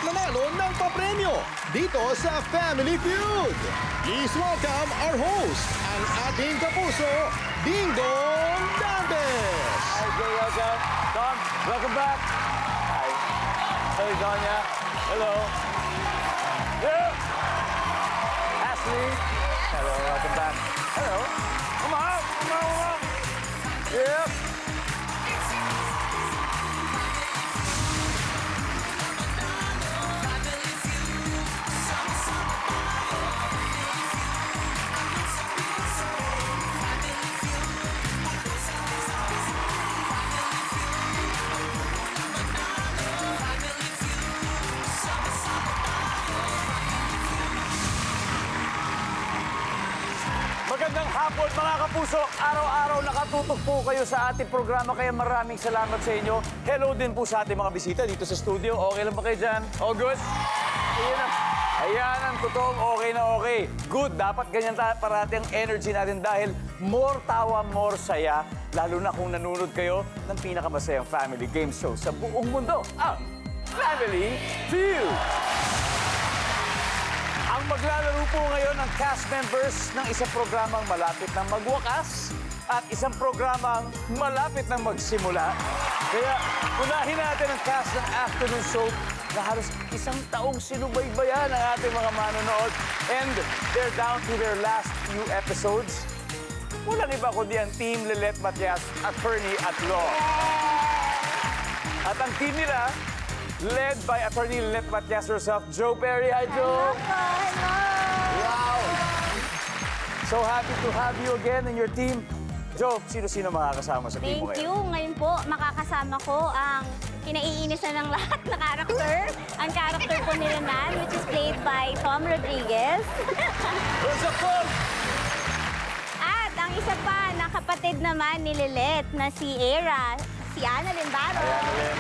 manalo ng papremyo dito sa Family Feud. Please welcome our host, ang ating kapuso, Ding Dong Dantes. Hi, Jay, welcome. Tom, welcome back. Hi. Hey, Donya. Hello. Yeah. Ashley. Hello, welcome back. Hello. Come on, come on, come on. Yep. Magandang hapon mga kapuso. Araw-araw nakatutok po kayo sa ating programa kaya maraming salamat sa inyo. Hello din po sa ating mga bisita dito sa studio. Okay lang ba kayo dyan? All good? Ayan ang totoong okay na okay. Good. Dapat ganyan parati ang energy natin dahil more tawa, more saya. Lalo na kung nanonood kayo ng pinakamasayang family game show sa buong mundo. Ang Family Feud. Ang maglalaro po ngayon ng cast members ng isang programang malapit ng magwakas at isang programang malapit ng magsimula. Kaya unahin natin ang cast ng afternoon soap na halos isang taong sinubaybayan ang ating mga manonood. And they're down to their last few episodes. Walang iba kundi ang Team Lilet Matias, Attorney at Law. At ang team nila, led by Attorney Lilet Matias herself, Jo Perry. Hi, Jo! Wow! So happy to have you again in your team. Jo, sino-sino makakasama sa team mo Thank ngayon? you. Ngayon po, makakasama ko ang kinaiinisan ng lahat na karakter. Ang karakter po nila Nan, which is played by Tom Rodriguez. What's up, Tom? At ang isa pa na kapatid naman ni Lilet na si Era, si Ana Limbaro. Ayan, Len.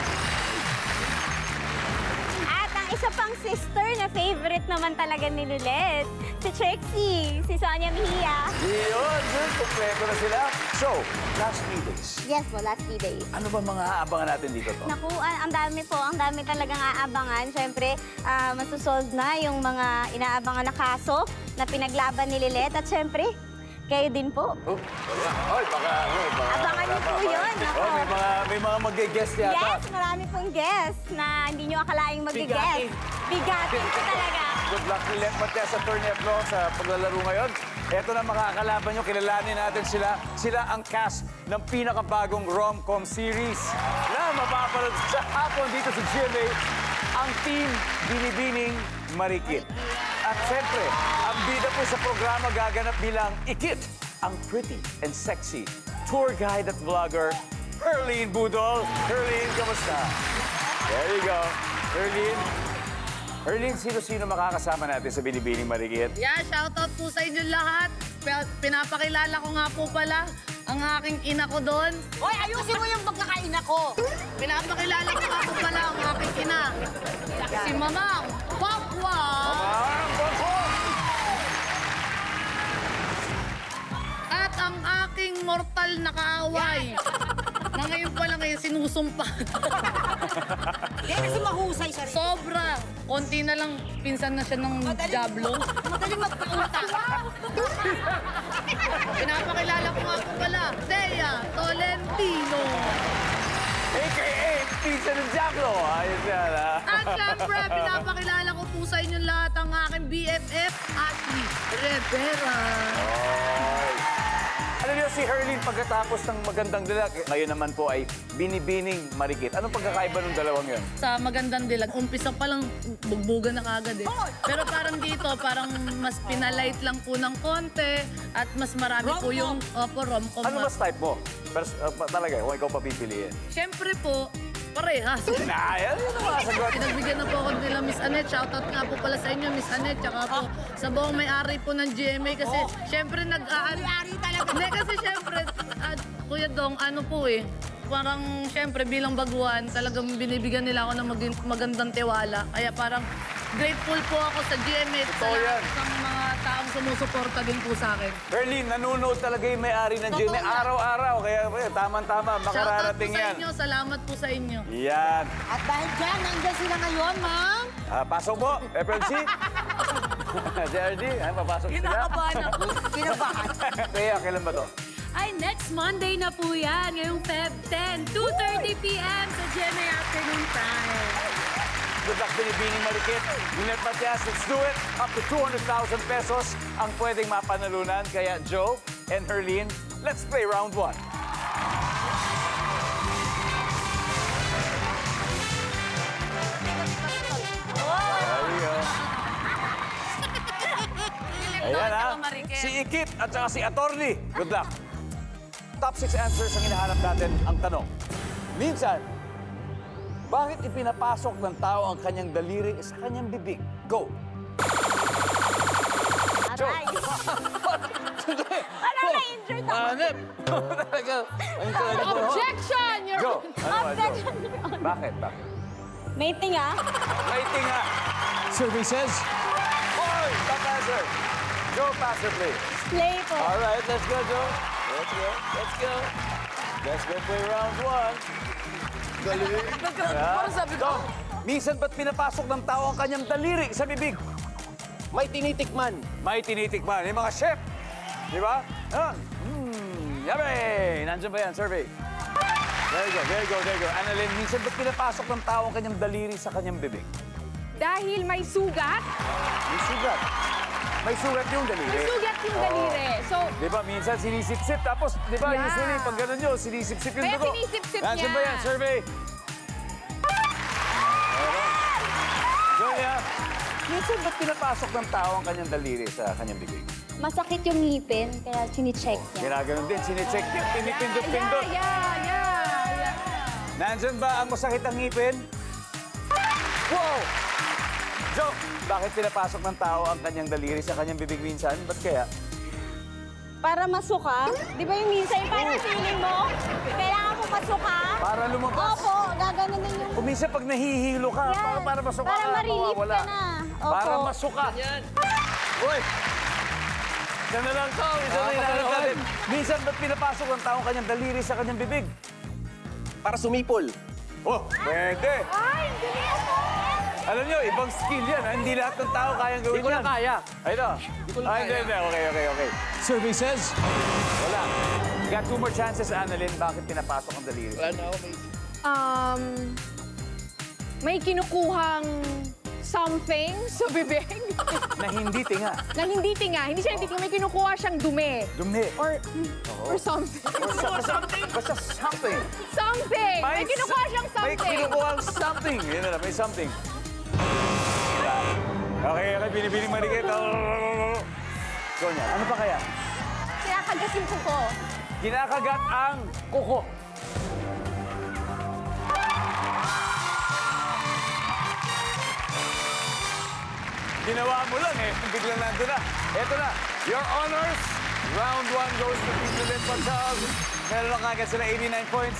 At ang isa pang sister na favorite naman talaga ni Lilet, si Trixie, si Sonia Mejia. Yun, yun. Kompleto na sila. So, last 3 days. Yes po, last 3 days. Ano ba mga aabangan natin dito, Tom? Naku, ang dami po. Ang dami talagang aabangan. Siyempre, masusolve na yung mga inaabangan na kaso na pinaglaban ni Lilet. At siyempre, kayo din po. Oh, ay, baka. Abangan niyo po yun. Ako. Oh, may mga mag-guest yata. Yes, marami pong guests na hindi nyo akalaing mag-guest. Bigatin po talaga. Good luck, Lilet Matias, Attorney at Law, sa paglalaro ngayon. Ito na makakalaban nyo, kilalanin natin sila. Sila ang cast ng pinakabagong rom-com series na mapapanood sa hapon dito sa GMA, ang Team Binibining Marikit. At siyempre, ang bida po sa programa gaganap bilang Ikit, ang pretty and sexy tour guide at vlogger, Herline Budol. Herline, kamusta? There you go. Herline, sino-sino makakasama natin sa Binibining Marikit? Yeah, shoutout po sa inyo lahat. Pinapakilala ko nga po pala ang aking ina ko doon. Hoy, ayusin mo yung pagkakaina ko. Pinapakilala ko nga po pala ang aking ina. Si Mamang Papwa. At ang aking mortal na kaaway. Na ngayon pa lang ngayon sinusumpa. Hindi kasi mahusay siya rin. Sobra. Konti na lang, pinsan na siya ng Diablo. Madaling magpaunta. Pinapakilala ko nga po pala, Thea Tolentino. A.K.A. Pizza ng Diablo. Ayos yan, ha? At syempre, pinapakilala ko po sa inyo lahat ang aking BFF, Ashley Rivera. Oy. Alam niyo, si Herline pagkatapos ng magandang dilag, ngayon naman po ay Binibining Marikit. Anong pagkakaiba ng dalawang yun? Sa magandang dilag, umpisa pa lang bugbugan na kagad eh. Pero parang dito, parang mas pinalight lang po ng konti at mas marami po yung rom-com. Ano mas type mo? Pero talaga, kung ikaw papipiliin. Syempre po, parehas. Ayan, yun ang masagot. Pinagbigyan na po ako nila Miss Annette. Shoutout nga po pala sa inyo, Miss Annette. Tsaka po sa buong may-ari po ng GMA kasi syempre May-ari talaga. Hindi kasi syempre, Kuya Dong, ano po eh, parang syempre bilang baguhan, talagang binibigyan nila ako ng magandang tiwala. Kaya parang grateful po ako sa GMA at sa Totoo yan. lahat ng mga taong sumusuporta din po sa akin. Herline, nanonood talaga yung may-ari ng GMA Totoo yan. araw-araw. Kaya tamang-tama, Shoutout po makararating sa yan. inyo, salamat po sa inyo. Yan. At dahil dyan, nandiyan sila ngayon, ma'am. Pasok po, FLC. JRD, papasok sila. Kinakabahan ako. Kaya, kailan ba to? Ay, next Monday na po yan. Ngayong Feb 10, 2:30 p.m. sa GMA Afternoon Time. Good luck, Binibining Marikit. Lilet Matias, let's do it. Up to 200,000 pesos ang pwedeng mapanalunan. Kaya Joe and Herlene, let's play round 1. There we go. Ayan ha. Si Ikit at saka si Attorney. Good luck. Top 6 answers ang hinahanap natin. Ang tanong, minsan, bakit ipinapasok ng tao ang kanyang daliri sa kanyang bibig? Go! Aray. Parang na-injured ako. Hanep! Talaga. Ayun talaga po. Objection! Go! Ano? Objection. Bakit? Bakit? May tinga. Rating nga. Survey says, Hoy! Top answer. Joe, pass or play? Play po. All right, let's go, Joe. Let's go. Let's go. Let's go play round 1. Parang sabi ko, Minsan ba't pinapasok ng tao ang kanyang daliri sa bibig? may tinitikman. May tinitikman. Yung mga chef. Di ba? Yummy! Nandiyan ba yan? Survey. There you go, there you go, there you go. Annalyn, minsan ba't pinapasok ng tao ang kanyang daliri sa kanyang bibig? Dahil may sugat, May sugat. May sugat yung daliri. sugat yung daliri. So, Di ba, minsan sinisip-sip, tapos, di ba, Yeah. usually, pag gano'n yun, sinisip-sip yung Kaya dugo. sinisip-sip Nandiyan niya. ba yan? Survey. Julia, minsan ba't pinapasok ng tao ang kanyang daliri sa kanyang bibig? Masakit yung ngipin, kaya chine-check niya. Ginaganon din, sinecheck niya, pinipindot-pindot. yeah. Nandyan ba ang masakit ang ngipin? Wow! Joke! Bakit pinapasok ng tao ang kanyang daliri sa kanyang bibig minsan? Ba't kaya? Para masuka. Di ba yung minsan, yung parang feeling mo, kailangan mo masuka? Para lumabas. Opo, gaganon din yung... Kung minsan pag nahihilo ka, Yan. para masuka Para ka, ma-relief mawawala. ka na. Opo. Para masuka. Uy! Isa na lang to. Isa na lang natin. Minsan ba't pinapasok ng tao ang kanyang daliri sa kanyang bibig? Para sumipol. Oh, pwede. Ay, ang galing ako! Alam nyo, ibang skill yan. Hindi lahat ng tao kayang gawin yan. Hindi ko na kaya. Ay, ito. ko na Ay, kaya. hindi. Okay. Survey says, Wala. You got 2 more chances, Annalyn. Bakit pinapasok ang daliri? wala na ako may... May kinukuhang something sa bibig Na hindi tinga. na hindi tinga. Hindi siya hindi tinga. May kinukuha siyang dumi. Dumi. Or something. Basta something. Something! May kinukuha siyang May something. kinukuha something. Yan na, may something. Okay, binibining marikit. Sonia, ano pa kaya? Kaya kagasin ko ko. Kinakagat ang kuko. Ginawa mo lang eh. Biglang nandun na. Eto na. Your honors. Round 1 goes to Team Lynn Pagsaag. Meron lang agad sila 89 points.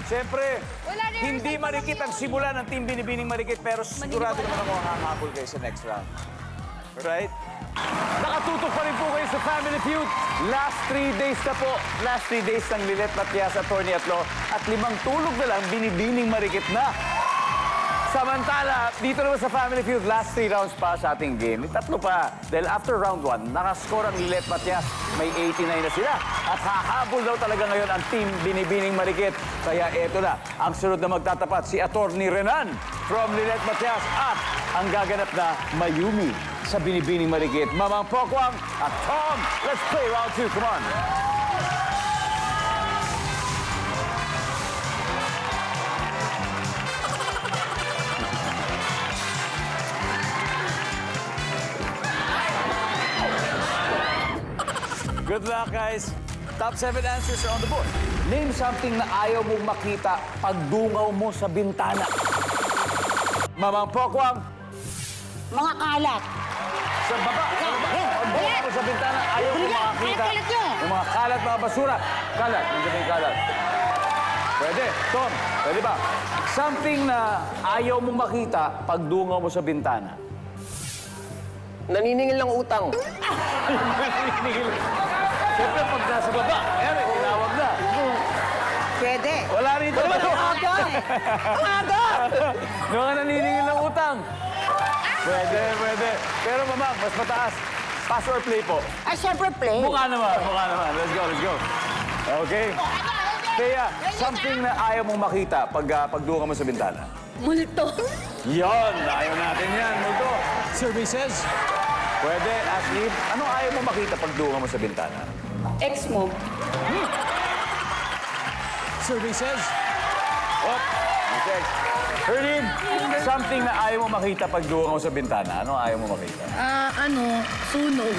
Siyempre, Wala na yung hindi marikit ang simula ng Team Binibining Marikit, pero sigurado naman ako hahabol kayo sa next round. Alright? Nakatutok pa rin po kayo sa Family Feud. Last 3 days na po. Last 3 days ng Lilet Matias, Attorney Atlo. At 5 tulog na lang, Binibining Marikit na. Samantala, dito naman sa Family Feud, last 3 rounds pa sa ating game. Tatlo pa. Dahil after round 1, nakascore ang Lilet Matias. May 89 na sila. At hahabol daw talaga ngayon ang Team Binibining Marikit. Kaya eto na, ang sunod na magtatapat si Attorney Renan from Lilet Matias at ang gaganap na Mayumi sa Binibining Marikit. Mamang Pokwang at Tom. Let's play round 2. Come on. Good luck, guys. Top 7 answers are on the board. Name something na ayaw mong makita pag dungaw mo sa bintana. Mamang Pokwang, Mga kalat. sa baba. Pag dungaw mo sa bintana, ayaw mo makakita. Kalat nyo. Yung mga kalat, mga basura. Kalat, nandiyan ba yung kalat? Pwede. Tom, pwede ba? Something na ayaw mong makita pag dungaw mo sa bintana. Naniningil ng utang. Siyempre, pag nasa baba, ayan, tinawag na. Pwede. Wala rito. Ang aga! Ang aga! Yung mga naniningil ng utang. Pwede, pwede. Pero mama, mas mataas. Pass or play po? Ay, syempre play. Mukha naman, mukha naman. Let's go, let's go. Okay. Kaya, something na ayaw mong makita pagduha mo sa bintana. Multo. Yon, ayaw natin yan. Multo. Survey says, Pwede, Ashley. Anong ayaw mong makita pagduha mo sa bintana? Ex mo. survey says, What? Okay. Herlin, something na ayaw mo makita pagduha mo sa bintana. Ano ayaw mo makita? Sunog.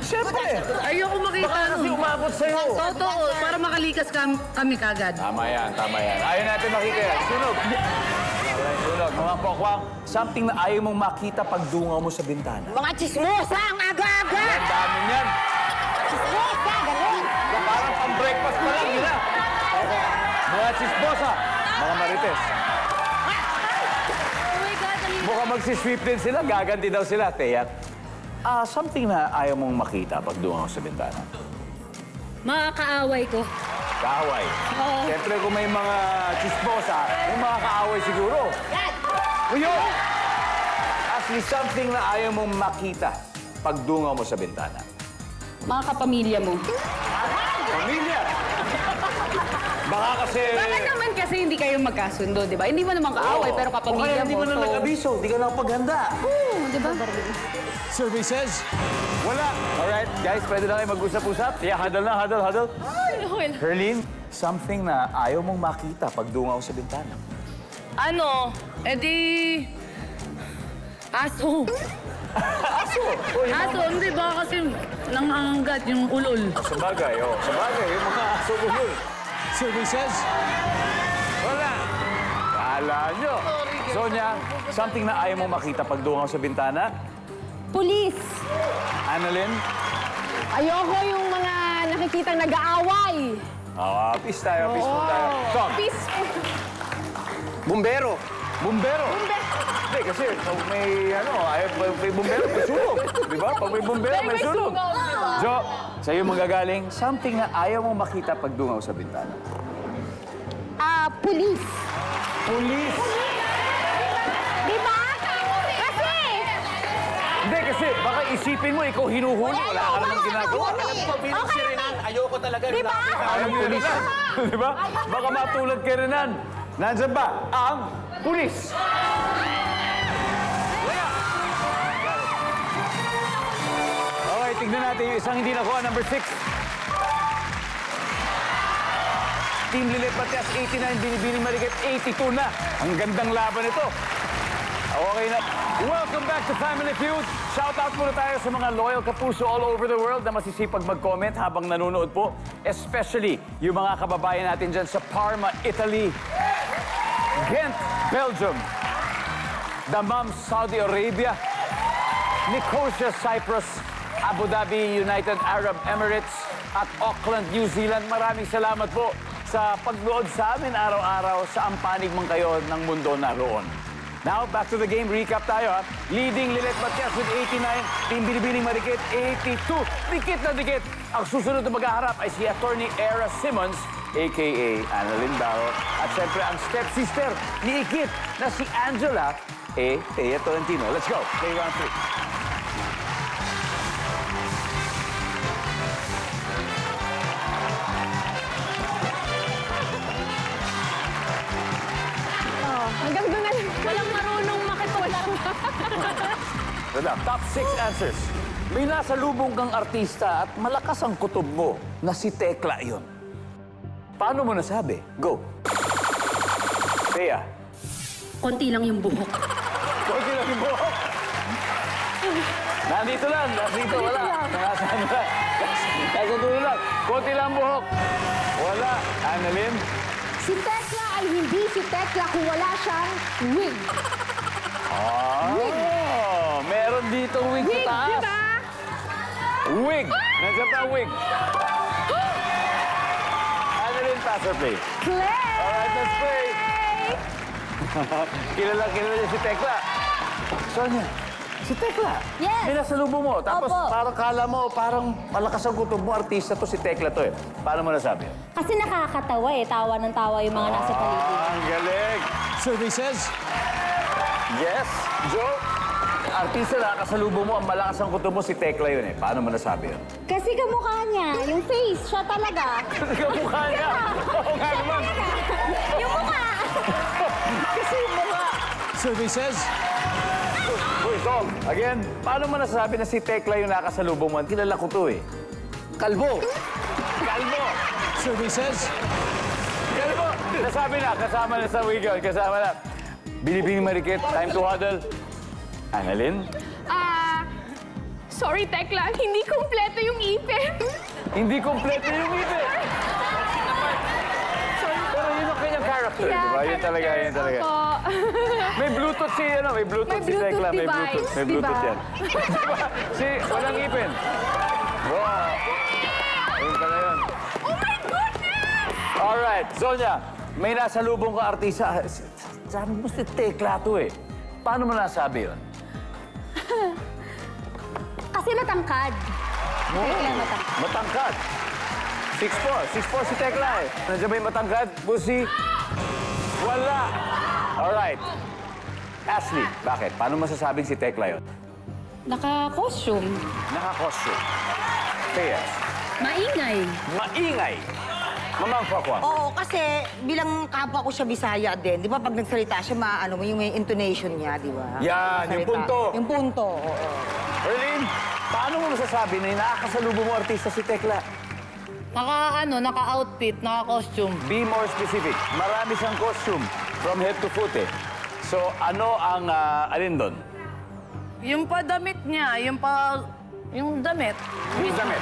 Siyempre. Ayoko makita Baka kasi umabot sa'yo. Totoo, para makalikas kami kagad. Tama yan, tama yan. Ayaw natin makita yan. Sunog. Alright, sunog. Mga pokwang, something na ayaw mong makita pagdungaw mo sa bintana. Mga chismosa ang aga-aga. Ang dami niyan. Chismosa, ganun. Parang pang-breakfast pa lang nila. Mga chismosa, mga marites. Oh my God, Mukhang magsisweep din sila, gaganti daw sila. Teyak, something na ayaw mong makita pagdungaw sa bintana. mga kaaway ko. Kaaway. Siyempre kung may mga chismosa, may mga kaaway siguro. Ngayon, Ashley, something na ayaw mong makita pagdungaw mo sa bintana. Mga kapamilya mo. Pamilya! Baka kasi... Bakit naman kasi hindi kayo magkasundo, di ba? Hindi mo naman kaaway, pero O kaya kapamilya hindi mo. mo na nag-abiso, hindi ka na paghanda. Oo, di ba? survey says, Wala. Alright, guys, pwede na kayo mag-usap-usap. Yeah, huddle na, huddle. Herlin, something na ayaw mong makita pagdungaw sa bintana. Aso. Uy, Aso, hindi ba kasi nangangagat yung ulol. sabagay, yung mga aso mo yun. survey says, Wala. Kala nyo. Sonia, something na ayaw mong makita pagdungaw sa bintana. Pulis. Annalyn? Ayoko yung mga nakikitang nag-aaway. Peace tayo, peaceful tayo. Tom, Peaceful. bumbero. Bumbero? Hindi, kasi pag may, may bumbero, may sunog. Di ba? Pag may bumbero, may sunog. Jo, sa'yo magagaling, something na ayaw mong makita pagdungaw sa bintana. Pulis. Pulis! Di ba? Kasi, Hindi, kasi baka isipin mo, ikaw hinuhuli, wala ka namang ginagawa. ayoko talaga di ba? Ayaw mo pulis. Di ba? Baka matulad kay Renan. Nandyan ba ang pulis? Wala. Okay, tignan natin yung isang hindi nakuha, number 6. Team Lilet Matias, 89, Binibining Marikit, 82 na. Ang gandang laban ito. Okay na. Welcome back to Family Feud. Shout out muna tayo sa mga loyal kapuso all over the world na masisipag mag-comment habang nanonood po. Especially yung mga kababayan natin dyan sa Parma, Italy, Ghent, Belgium, Dammam, Saudi Arabia, Nicosia, Cyprus, Abu Dhabi, United Arab Emirates, at Auckland, New Zealand. Maraming salamat po sa pagnood sa amin araw-araw sa panig man kayo ng mundo naroon. Now, back to the game. Recap tayo, ha? Leading Lilet Matias with 89. Team Binibining Marikit, 82. Dikit na dikit. Ang susunod na maghaharap ay si Attorney Era Simmons, a.k.a. Annalyn Dao. At siyempre, ang stepsister ni Ikit na si Angela, Thea Tolentino. Let's go. Play round 3. Hanggang doon na lang. Walang marunong makitulong. Top 6 answers. May nasa lubong kang artista at malakas ang kutob mo na si Tekla yon. Paano mo nasabi? Go. Thea. Konti lang yung buhok. Konti lang yung buhok. Nandito lang. Nandito. Wala. Nasaan lang. Nasa dulo lang. Konti lang buhok. Wala. Annalyn? Si Tekla ay hindi si Tekla kung wala siyang wig. Meron dito wig sa Wig, taas. di ba? Wig. Nandiyan pa ang wig. Annalyn, pass or play? Claire! Alright, let's play. kilala niya si Tekla. Sonia, si Tekla. Yes. May nasa lubo mo. Tapos Opo. parang kala mo, parang malakas ang kutob mo, artista to, si Tekla to eh. Paano mo nasabi? Kasi nakakatawa tawa ng tawa yung mga nasa paligid. Ang galing. survey says, Yes, Joe. Artista na kasalubong mo, ang malakas ang kuto mo si Tekla yun eh. Paano mo nasabi yun? Kasi kamukha niya, yung face, siya talaga. Kamukha niya. Oo nga naman. Yung mukha. Kasi yung mukha. Survey says, Uy, Tom, again, paano mo nasasabi na si Tekla yung nakasalubong mo? Kilala ko to eh. Kalbo. Kalbo. survey says, Kalbo. Nasabi na, kasama na sa weekend, kasama na. Binibining Marikit, time to huddle. Annalyn? Sorry, Tekla. Hindi kumpleto yung ipin. Hindi kompleto yung ngipin. Pero yun ang kanyang character, di ba? Yun talaga, yun talaga. Opo. May Bluetooth si, ano, may Bluetooth May si Tekla. May Bluetooth Bluetooth. device, May Bluetooth diba? yan. Si, walang ngipin. Wow. Ayun pala yun. Oh my goodness! Alright, Sonia, may nasalubong ka artista. Sabi mo si Tekla to eh. Paano mo nasabi yun? Kasi matangkad. Tekla matangkad. Matangkad. 6'4". 6'4" si Tekla eh. Nandiyan ba yung matangkad? Pussy? Wala. Alright. Ashley, bakit? Paano masasabing si Tekla yun? Naka-costume. Naka-costume. Yes. Maingay. Maingay. Mamang Pakwang. Oo, kasi bilang kapwa ko siya Bisaya din, di ba pag nagsalita siya, maano mo yung may intonation niya, di ba? Yan, yung Salita. punto. Yung punto, oo. Erlyn, paano mo masasabi na nakakasalubong mo artista si Tekla? Naka-outfit, naka-costume. Be more specific. Marami siyang costume from head to foot eh. So, ano ang alin doon? Yung pa damit niya, yung damit. Yung damit.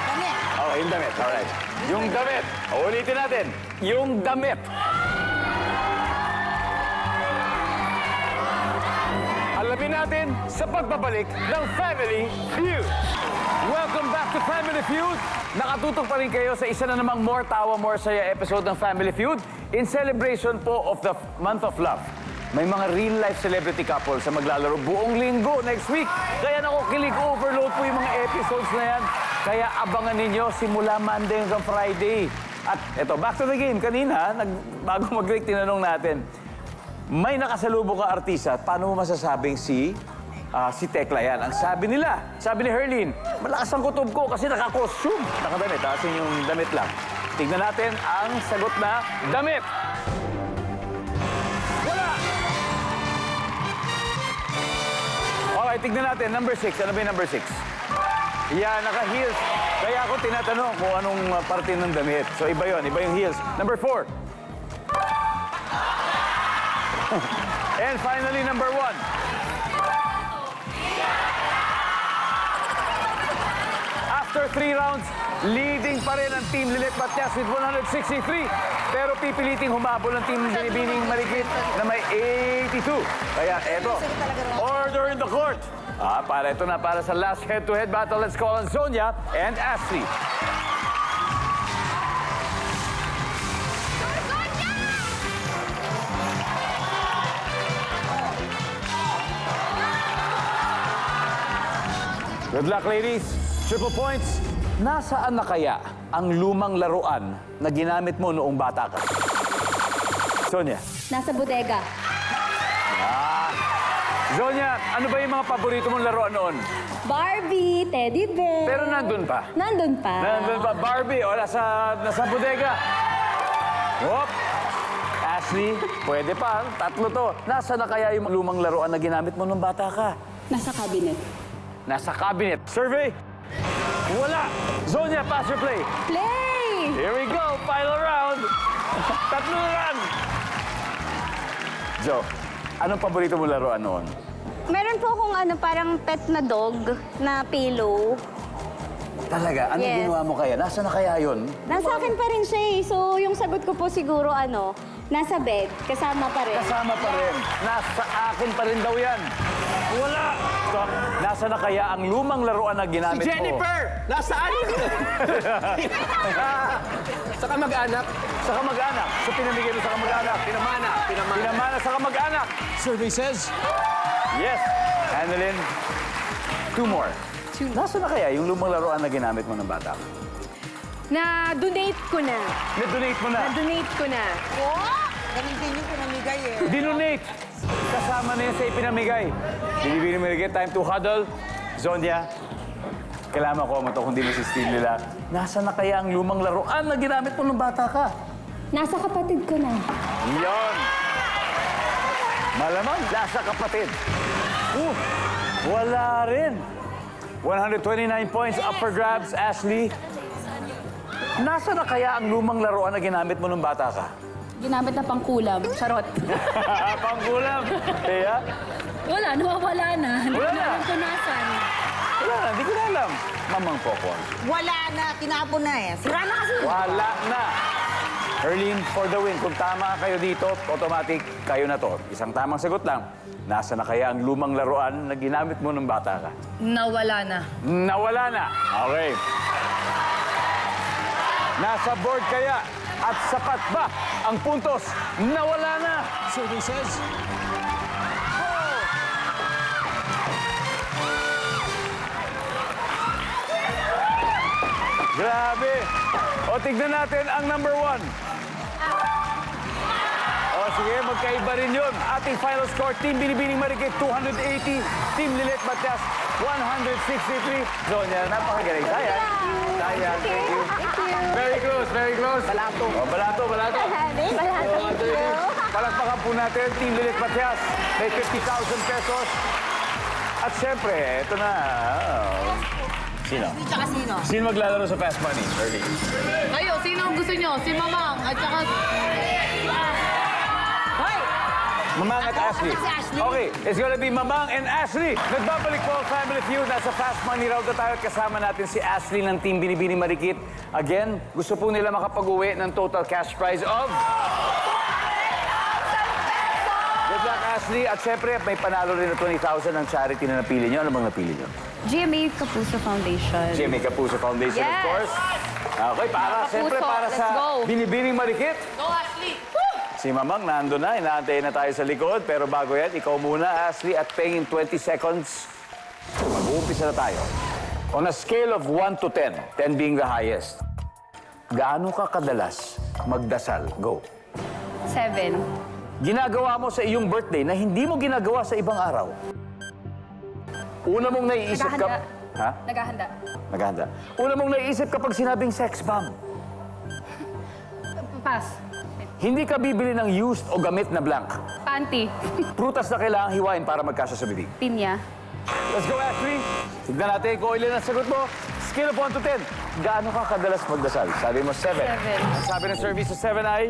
Oh, yung damit. Alright. Yung damit. Ulitin natin. Yung damit. Alamin natin sa pagbabalik ng Family Feud. Welcome back to Family Feud. Nakatutok pa rin kayo sa isa na namang More Tawa, More Saya episode ng Family Feud in celebration po of the month of love. May mga real-life celebrity couple sa maglalaro buong linggo next week. Kaya naku, kilig overload po yung mga episodes na yan. Kaya abangan ninyo simula Monday hanggang Friday. At eto, back to the game. Kanina, bago mag-break, tinanong natin, may nakasalubong ka artista, paano mo masasabing si Tekla yan? Ang sabi nila, sabi ni Herlyn, malakas ang kutob ko kasi naka-costume. Nakadamit, asin yung damit lang. Tignan natin ang sagot na damit. Wala! Okay, tignan natin. Number 6. Ano ba yung number 6? Yan, naka-heels. Kaya ako tinatanong kung anong parte ng damit. So, iba yon, iba yung heels. Number 4. And finally, number 1. After 3 rounds, leading pa rin ang Team Lilit Matias with 163. Pero pipiliting humabol ang Team Binibining Marikit na may 82. Kaya eto, order in the court. Para ito na para sa last head-to-head battle. Let's call on Sonia and Ashley. Good luck, ladies. Triple points. Nasaan na kaya ang lumang laruan na ginamit mo noong bata ka? Sonia. Nasa bodega. Sonia, ano ba yung mga paborito mong laruan noon? Barbie, teddy bear. Pero nandun pa. Nandun pa. Nandun pa. Barbie, o nasa bodega. Whoop. Ashley, pwede pa. 3 to. Nasaan na kaya yung lumang laruan na ginamit mo noong bata ka? Nasa cabinet. Nasa cabinet. Survey? Wala. Sonia, pass your play. Play! Here we go. Final round. 3 na lang. Jo, anong paborito mo laruan noon? Meron po akong parang pet na dog na pillow. Talaga? Anong Yes. ginawa mo kaya? Nasaan na kaya yun? Nasa akin pa rin siya eh. So, yung sagot ko po siguro nasa bed, kasama pa rin. Kasama pa rin. Nasa akin pa rin daw yan. Wala! So, nasa na kaya ang lumang laruan na ginamit si mo? Jennifer! Nasaan? Sa kamag-anak. Sa kamag-anak. So, pinamigay mo sa kamag-anak. Pinamana. Pinamana sa kamag-anak. Survey says, Yes. Annalyn, 2 more. Nasa na kaya yung lumang laruan na ginamit mo ng bata? Na-donate ko na. Na-donate mo na. Na-donate ko na. Ganun din yung pinamigay eh. Dinonate. kasama na yun sa ipinamigay. Binibining Marikit, time to huddle. Zonia, kailangan ko mo to kung di mo si Steve nila. Nasaan na kaya ang lumang laruan na ginamit mo nung bata ka? Nasa kapatid ko na. Yon. Malamang, nasa kapatid. Wala rin. 129 points up for grabs, Ashley. Nasaan na kaya ang lumang laruan na ginamit mo nung bata ka? Ginamit na pangkulam. Charot. Panggulam. Kaya? Wala, nawawala na. Hindi Wala ko na. alam kung nasan. Wala na, hindi ko na alam. Mamang Pokwan. Wala na, tinapon na eh. Sira na kasi. Wala na. Erlene, for the win. Kung tama kayo dito, automatic kayo na to. Isang tamang sagot lang. Nasa na kaya ang lumang laruan na ginamit mo nung bata ka? Nawala na. Nawala na. Okay. Nasa board kaya at sapat ba ang puntos? Nawala na. Survey says, Grabe. O, tignan natin ang number 1. O, sige, magkaiba rin yun. Ating final score, Team Binibining Marikit, 280. Team Lilit Matias, 163. Zonia, napakagaling. Sayang. Sayang. Thank you. Very close, very close. Balato. O, balato. Palakpakan po natin, Team Lilit Matias. May 50,000 pesos. At syempre, ito na. Sino? Tsaka sino? Sino maglalaro sa Fast Money, Early? Kayo, sino ang gusto nyo? Si Mamang at saka... Hoy! Mamang at Ashley. Si Ashley. Okay, it's gonna be Mamang and Ashley. Nagbabalik po ang Family Feud. Nasa Fast Money round na tayo at kasama natin si Ashley ng Team Binibining Marikit. Again, gusto po nila makapag-uwi ng total cash prize of... Good luck, Ashley. At syempre, may panalo rin na 20,000 ng charity na napili nyo. Ano bang napili nyo? GMA Kapuso Foundation. GMA Kapuso Foundation, of Yes. course. Okay, para, Kapuso, syempre, para let's sa go. Binibining Marikit. Go, Ashley! Si Mamang nandun na, inaantay na tayo sa likod. Pero bago yan, ikaw muna, Ashley, at paying in 20 seconds. Mag-uumpisa na tayo. On a scale of 1 to 10, 10 being the highest, gaano ka kadalas magdasal? Go. 7. Ginagawa mo sa iyong birthday na hindi mo ginagawa sa ibang araw. Una mong naiisip ka... Naghahanda. Ha? Naghahanda. Naghahanda. Una mong naiisip kapag sinabing sex bomb. Pass. Hindi ka bibili ng used o gamit na blank. Panty. Prutas na kailangang hiwain para magkasya sa bibig. Pinya. Let's go, Ashley. Tignan natin kung ilan ang sagot mo. Scale of 1 to 10. Gaano ka kadalas magdasal? Sabi mo 7. 7. Ang sabi ng service sa 7 ay...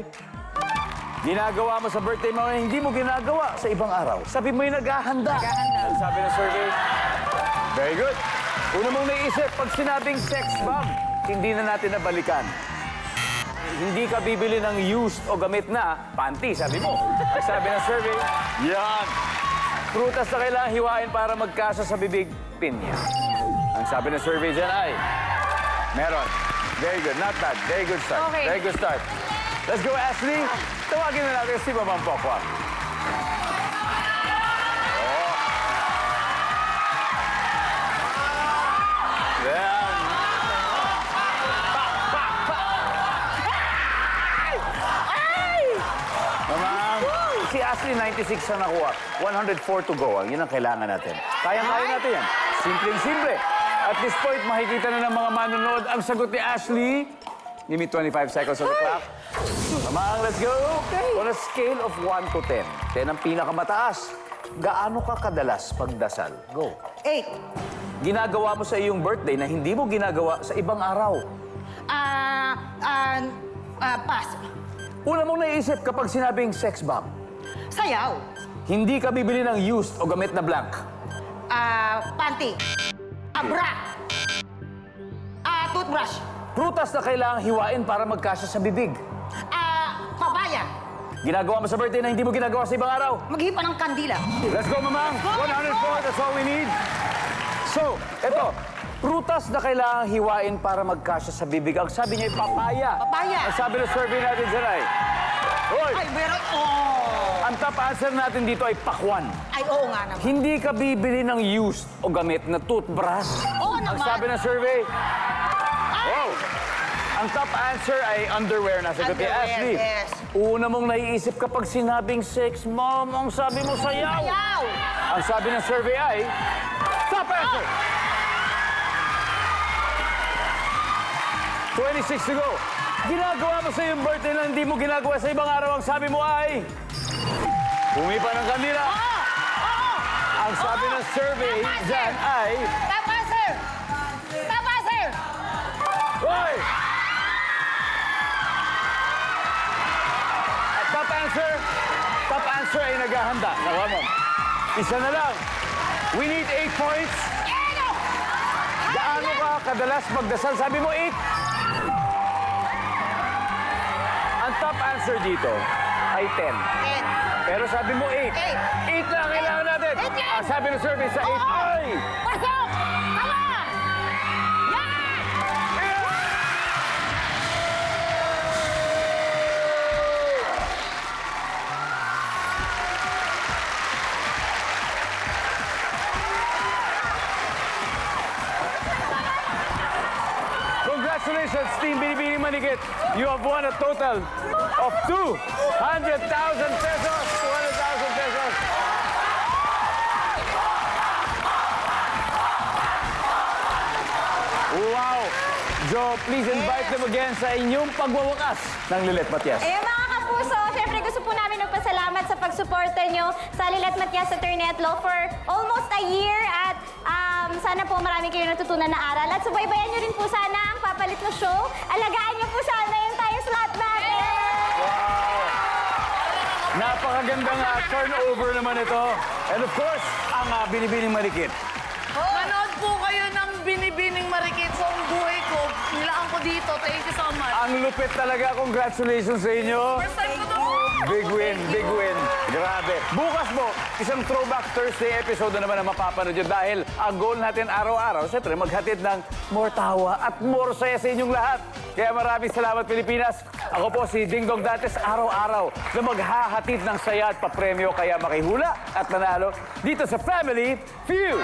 Ginagawa mo sa birthday mo, hindi mo ginagawa sa ibang araw. Sabi mo yung naghahanda. Ang sabi ng survey. Very good. Una mong naisip, pag sinabing sex bomb, hindi na natin nabalikan. Hindi ka bibili ng used o gamit na panty, sabi mo. Ang sabi ng survey, yan. Prutas na kailangan hiwain para magkasa sa bibig, pinya. Ang sabi ng survey dyan ay, meron. Very good, not bad. Very good start. Okay. Very good start. Let's go, Ashley. Tawagin na natin si Mamang Pokwan. Yan. Mamang, si Ashley 96 na nakuha. 104 to go. Yun ang kailangan natin. Kayang-kaya natin yan. Simpleng-simple. At this point, makikita na ng mga manonood ang sagot ni Ashley. Give me 25 seconds on the clock. Mamang, let's go. On a scale of 1 to 10, 10 ang pinakamataas. Gaano ka kadalas pagdasal? Go. 8. Ginagawa mo sa iyong birthday na hindi mo ginagawa sa ibang araw. Pass. Una mong naisip kapag sinabing sex bomb. Sayaw. Hindi ka bibili ng used o gamit na blank. Panty. Bra. Toothbrush. Prutas na kailangang hiwain para magkasya sa bibig. Papaya. Ginagawa mo sa birthday na hindi mo ginagawa sa ibang araw. Maghipa ng kandila. Let's go, Mamang! 104, that's all we need. So, eto, prutas na kailangang hiwain para magkasya sa bibig. Ang sabi niya ay papaya. Papaya. Ang sabi ng survey natin dyan ay... Hoy! Ay, meron. Oh. Ang top answer natin dito ay pakwan. Ay, oo nga naman. Hindi ka bibili ng used o gamit na toothbrush. Oo Ang naman. sabi ng survey... Oh! Ang top answer ay underwear. Nasagot ni Underwear, Ashley. yes. Una mong naiisip kapag sinabing sex, mom, ang sabi mo sayaw. Sayaw! Ang sabi ng survey ay top answer. 26 to go. Ginagawa mo sa iyong birthday na hindi mo ginagawa sa ibang araw. Ang sabi mo ay humipa ng kandila. Ang sabi ng survey dyan ay Top answer! Top answer! Hoy! At top answer ay naghahanda. Nawa mo. Isa na lang. We need 8 points. Gaano ka kadalas magdasal? Sabi mo 8. Ang top answer dito ay 10. Pero sabi mo 8. 8 na ang kailangan natin. Ang sabi ng survey sa 8 ay... Pasok! Tama! Congratulations, Team Binibining Manikit. You have won a total of 200,000 pesos. 200,000 pesos. Wow! Joe, please invite them again sa inyong pagwawakas ng Lilet Matias. Eh mga kapuso, syempre gusto po namin magpasalamat sa pagsuporta nyo sa Lilet Matias Attorney at Law for almost a year at sana po marami kayo natutunan na aral at subaybayan nyo rin po sana ang papalit na show. Alagaan nyo po sana yung tayo slot natin. Napakagandang turnover naman ito. And of course, ang Binibining Manikit. Manood po kayo ng Binibining Marikit sa buhay ko. Nilaan ko dito. Thank you so much. Ang lupit talaga. Congratulations sa inyo. First time ko to. Big win, big win. Grabe. Bukas mo, isang Throwback Thursday episode na naman ang mapapanood yun dahil ang goal natin araw-araw, siyempre maghatid ng more tawa at more saya sa inyong lahat. Kaya maraming salamat, Pilipinas. Ako po si Ding Dong Dantes, araw-araw na maghahatid ng saya at papremyo kaya makihula at manalo dito sa Family Feud.